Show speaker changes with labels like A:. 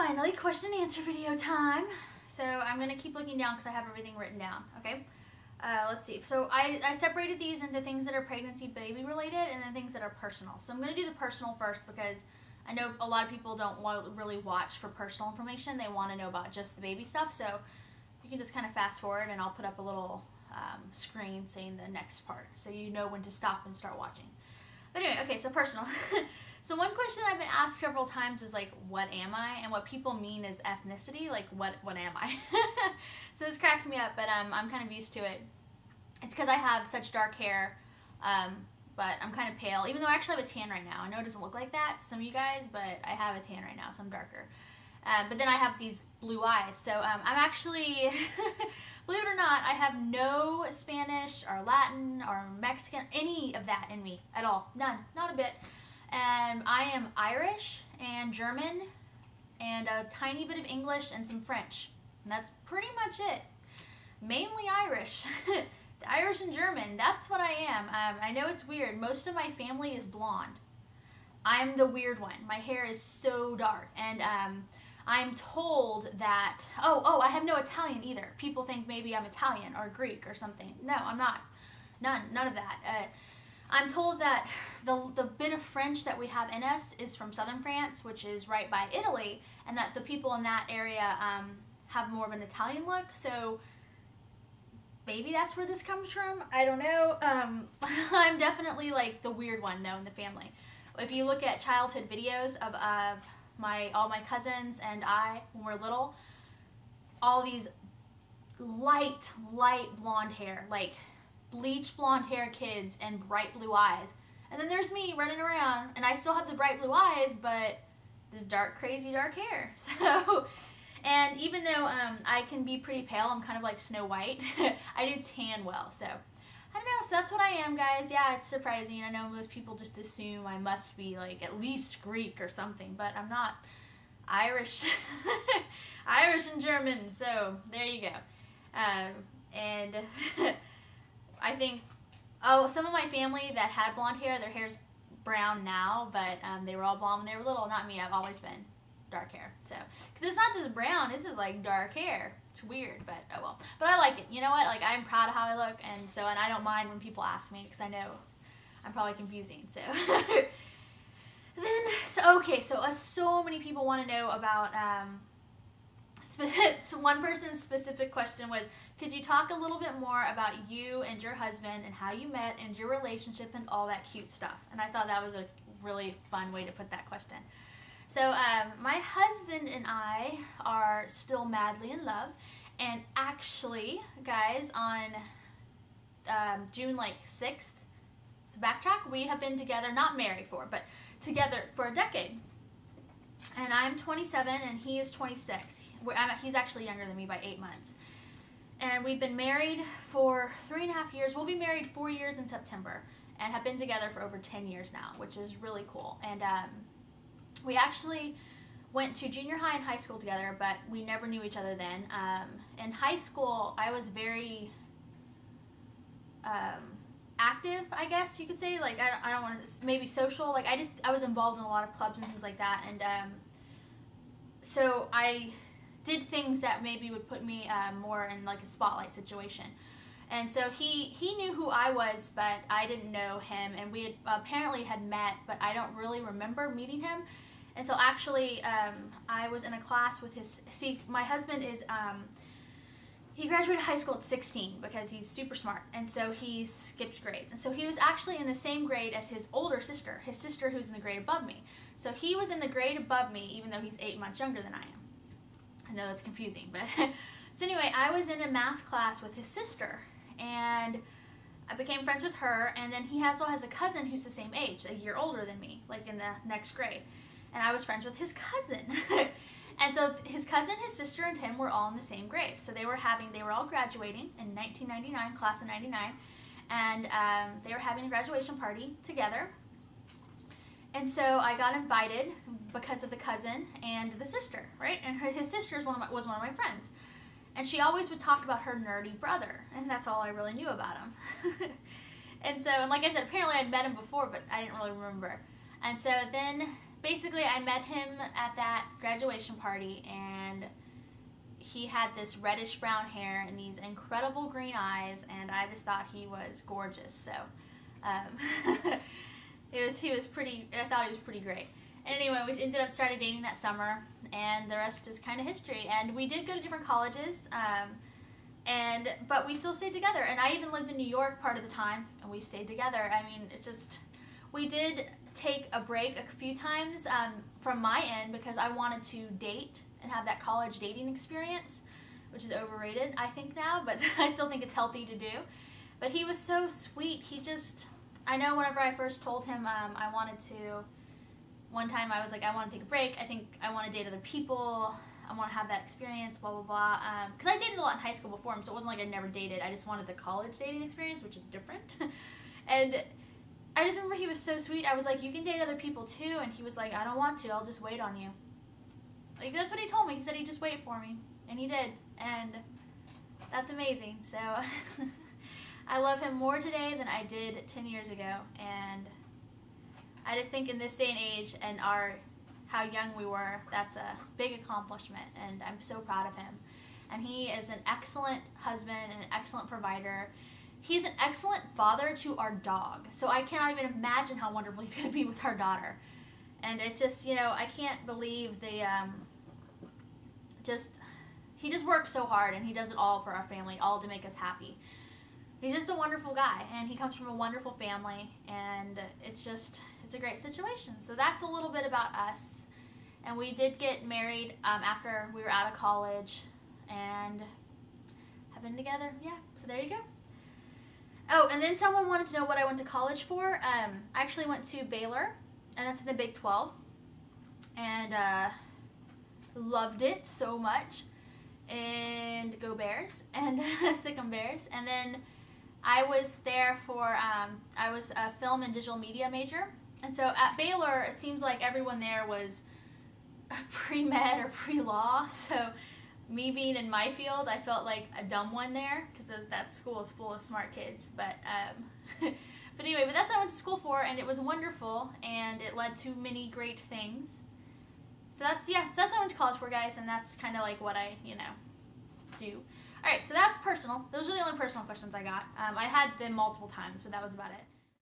A: Finally, question and answer video time. So I'm going to keep looking down because I have everything written down, okay? Let's see. So I separated these into things that are pregnancy, baby related, and then things that are personal. So I'm going to do the personal first because I know a lot of people don't really watch for personal information. They want to know about just the baby stuff. So you can just kind of fast forward and I'll put up a little screen saying the next part so you know when to stop and start watching. But anyway, okay, so personal. So one question I've been asked several times is like, what am I? And what people mean is ethnicity, like what am I? So this cracks me up, but I'm kind of used to it. It's because I have such dark hair, but I'm kind of pale, even though I actually have a tan right now. I know it doesn't look like that to some of you guys, but I have a tan right now, so I'm darker. But then I have these blue eyes, so I'm actually, believe it or not, I have no Spanish or Latin or Mexican, any of that in me at all. None, not a bit. I am Irish and German and a tiny bit of English and some French. And that's pretty much it. Mainly Irish. Irish and German, that's what I am. I know it's weird. Most of my family is blonde. I'm the weird one. My hair is so dark. And I'm told that, oh, I have no Italian either. People think maybe I'm Italian or Greek or something. No, I'm not. None of that. I'm told that the bit of French that we have in us is from southern France, which is right by Italy, and that the people in that area have more of an Italian look, so maybe that's where this comes from. I don't know. I'm definitely like the weird one, though, in the family. If you look at childhood videos of all my cousins and I, when we're little, all these light blonde hair, like bleach blonde hair kids and bright blue eyes. And then there's me running around and I still have the bright blue eyes, but this dark, crazy dark hair. So, and even though I can be pretty pale, I'm kind of like Snow White, I do tan well. So, I don't know. So that's what I am, guys. Yeah, it's surprising. I know most people just assume I must be like at least Greek or something, but I'm not. Irish, Irish and German. So, there you go. And I think, some of my family that had blonde hair, their hair's brown now, but they were all blonde when they were little. Not me. I've always been dark hair. So, because it's not just brown, this is like dark hair. It's weird, but oh well. But I like it. You know what? Like, I'm proud of how I look, and I don't mind when people ask me, because I know I'm probably confusing. So, so many people want to know about, so one person's specific question was, could you talk a little bit more about you and your husband and how you met and your relationship and all that cute stuff? And I thought that was a really fun way to put that question. So my husband and I are still madly in love, and actually, guys, on June 6th, so backtrack, we have been together, not married for, but together for a decade. And I'm 27 and he is 26. He's actually younger than me by 8 months. And we've been married for 3.5 years. We'll be married 4 years in September, and have been together for over 10 years now, which is really cool. And we actually went to junior high and high school together, but we never knew each other then. In high school, I was very active, I guess you could say. Like, I don't want to, maybe social. Like, I was involved in a lot of clubs and things like that. And so I did things that maybe would put me more in like a spotlight situation. And so he knew who I was, but I didn't know him, and we had apparently had met, but I don't really remember meeting him. And so actually I was in a class with my husband is, he graduated high school at 16 because he's super smart, and so he skipped grades. And so he was actually in the same grade as his older sister, who's in the grade above me. So he was in the grade above me, even though he's 8 months younger than I am. I know that's confusing, but so anyway, I was in a math class with his sister, and I became friends with her, and then he also has a cousin who's the same age, a year older than me, like in the next grade, and I was friends with his cousin. And so his cousin, his sister, and him were all in the same grade, so they were all graduating in 1999, class of 99, and they were having a graduation party together. And so I got invited because of the cousin and the sister, right? And his sister was one of my friends. And she always would talk about her nerdy brother, and that's all I really knew about him. And like I said, apparently I'd met him before, but I didn't really remember. And so then basically, I met him at that graduation party, and he had this reddish brown hair and these incredible green eyes, and I just thought he was gorgeous. So he was pretty. I thought he was pretty great. And anyway, we ended up started dating that summer, and the rest is kind of history. And we did go to different colleges, but we still stayed together. And I even lived in New York part of the time, and we stayed together. I mean, it's just, we did take a break a few times from my end because I wanted to date and have that college dating experience, which is overrated, I think now, but I still think it's healthy to do. But he was so sweet. He just, I know whenever I first told him I wanted to, one time I was like, I want to take a break. I think I want to date other people. I want to have that experience, blah, blah, blah. Because I dated a lot in high school before him, so it wasn't like I never dated. I just wanted the college dating experience, which is different. And I just remember he was so sweet. I was like, you can date other people too. And he was like, I don't want to. I'll just wait on you. Like, that's what he told me. He said he'd just wait for me. And he did. And that's amazing. So I love him more today than I did 10 years ago. And I just think in this day and age and how young we were, that's a big accomplishment. And I'm so proud of him. And he is an excellent husband and an excellent provider. He's an excellent father to our dog. So I cannot even imagine how wonderful he's going to be with our daughter. And it's just, you know, I can't believe the, he just works so hard, and he does it all for our family, all to make us happy. He's just a wonderful guy, and he comes from a wonderful family, and it's a great situation. So that's a little bit about us. And we did get married after we were out of college, and have been together. Yeah, so there you go. Oh, and then someone wanted to know what I went to college for. I actually went to Baylor, and that's in the Big 12, and loved it so much. And go Bears, and Sick 'em Bears. And then I was there for, I was a film and digital media major. And so at Baylor, it seems like everyone there was pre-med or pre-law. So me being in my field, I felt like a dumb one there because that school is full of smart kids. But but anyway, but that's what I went to school for, and it was wonderful, and it led to many great things. So that's what I went to college for, guys, and that's kind of like what I, do. Alright, so that's personal. Those are the only personal questions I got. I had them multiple times, but that was about it.